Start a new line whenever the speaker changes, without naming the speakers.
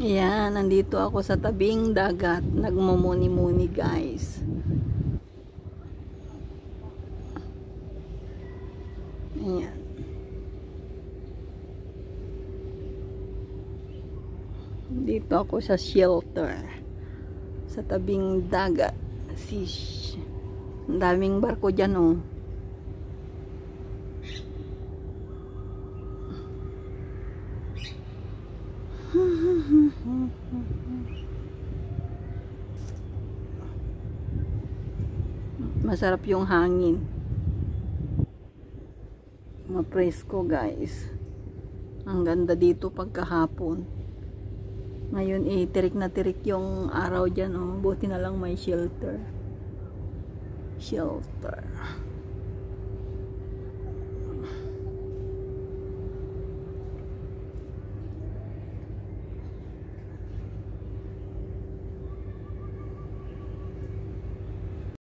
Ayan, nandito ako sa tabing dagat. Nagmumuni-muni guys. Ayan. Dito ako sa shelter. Sa tabing dagat. Fish. Ang daming barko dyan oh. Masarap yung hangin. Mapresko guys. Ang ganda dito pagkahapon. Ngayon tirik na tirik yung araw dyan oh. Buti na lang may shelter. Shelter.